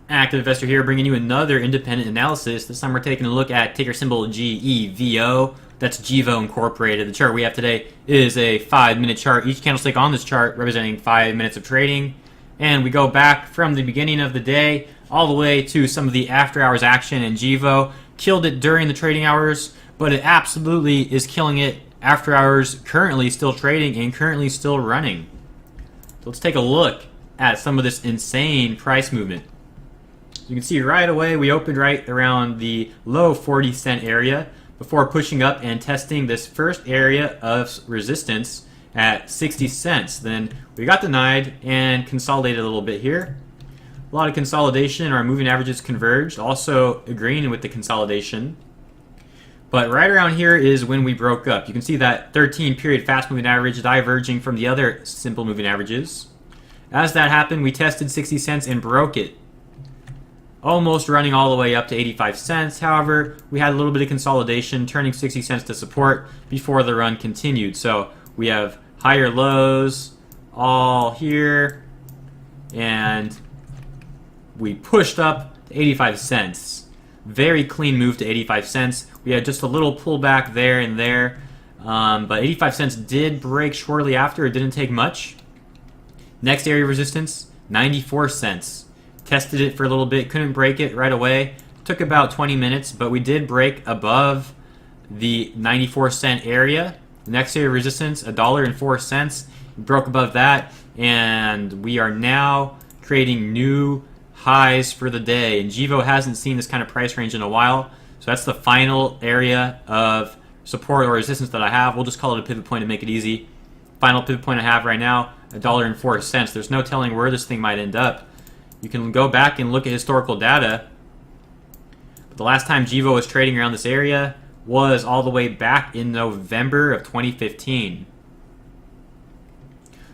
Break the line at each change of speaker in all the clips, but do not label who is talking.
Active Investor here, bringing you another independent analysis. This time we're taking a look at ticker symbol GEVO. That's Gevo Incorporated. The chart we have today is a 5-minute chart. Each candlestick on this chart representing 5 minutes of trading. And we go back from the beginning of the day all the way to some of the after hours action, and Gevo killed it during the trading hours, but it absolutely is killing it after hours, currently still trading and currently still running. So let's take a look at some of this insane price movement. You can see right away we opened right around the low 40-cent area before pushing up and testing this first area of resistance at 60 cents. Then we got denied and consolidated a little bit here. A lot of consolidation. Our moving averages converged, also agreeing with the consolidation. But right around here is when we broke up. You can see that 13-period fast moving average diverging from the other simple moving averages. As that happened, we tested 60 cents and broke it, almost running all the way up to 85 cents. However, we had a little bit of consolidation, turning 60 cents to support before the run continued. So we have higher lows all here, and we pushed up to 85 cents. Very clean move to 85 cents. We had just a little pullback there and there, but 85 cents did break shortly after. It didn't take much. Next area of resistance, 94 cents. Tested it for a little bit, couldn't break it right away. Took about 20 minutes, but we did break above the 94-cent area. The next area of resistance, $1.04. We broke above that, and we are now creating new highs for the day. And Gevo hasn't seen this kind of price range in a while, so that's the final area of support or resistance that I have. We'll just call it a pivot point to make it easy. Final pivot point I have right now, $1.04. There's no telling where this thing might end up. You can go back and look at historical data. But the last time Gevo was trading around this area was all the way back in November of 2015.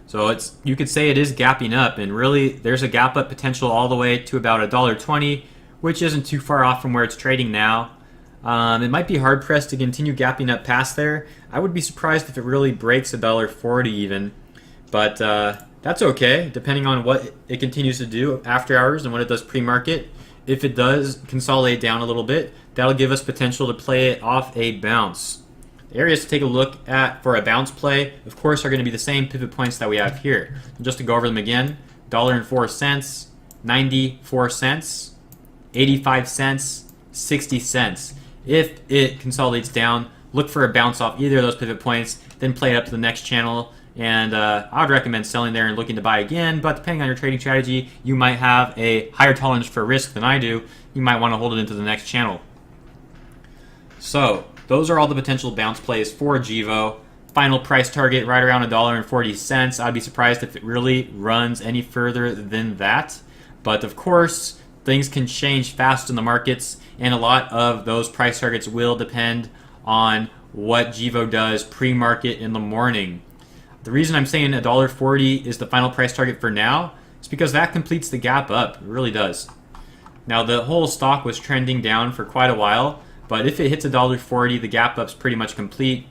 So you could say it is gapping up, and really there's a gap up potential all the way to about $1.20, which isn't too far off from where it's trading now. It might be hard pressed to continue gapping up past there. I would be surprised if it really breaks $1.40 even, but that's okay, depending on what it continues to do after hours and what it does pre-market. If it does consolidate down a little bit, that'll give us potential to play it off a bounce. The areas to take a look at for a bounce play, of course, are going to be the same pivot points that we have here. Just to go over them again, $1.04, 94 cents, 85 cents, 60 cents. If it consolidates down, look for a bounce off either of those pivot points, then play it up to the next channel. And I would recommend selling there and looking to buy again, but depending on your trading strategy, you might have a higher tolerance for risk than I do. You might want to hold it into the next channel. So those are all the potential bounce plays for Gevo. Final price target right around $1.40. I'd be surprised if it really runs any further than that. But of course, things can change fast in the markets, and a lot of those price targets will depend on what Gevo does pre-market in the morning. The reason I'm saying $1.40 is the final price target for now is because that completes the gap up. It really does. Now, the whole stock was trending down for quite a while, but if it hits $1.40, the gap up's pretty much complete.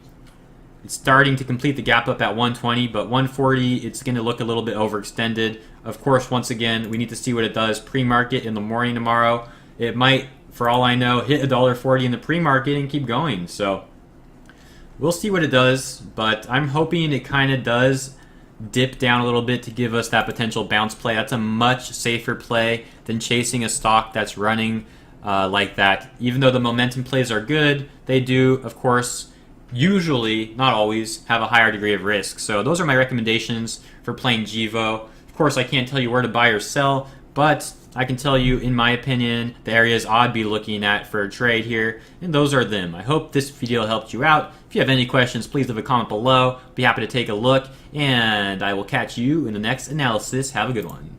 It's starting to complete the gap up at 120, but 140, it's going to look a little bit overextended. Of course, once again, we need to see what it does pre-market in the morning tomorrow. It might, for all I know, hit $1.40 in the pre-market and keep going. So we'll see what it does, but I'm hoping it kind of does dip down a little bit to give us that potential bounce play. That's a much safer play than chasing a stock that's running like that. Even though the momentum plays are good, they do, of course, usually, not always, have a higher degree of risk. So those are my recommendations for playing Gevo. Of course, I can't tell you where to buy or sell, but I can tell you, in my opinion, the areas I'd be looking at for a trade here, and those are them. I hope this video helped you out. If you have any questions, please leave a comment below. Be happy to take a look, and I will catch you in the next analysis. Have a good one.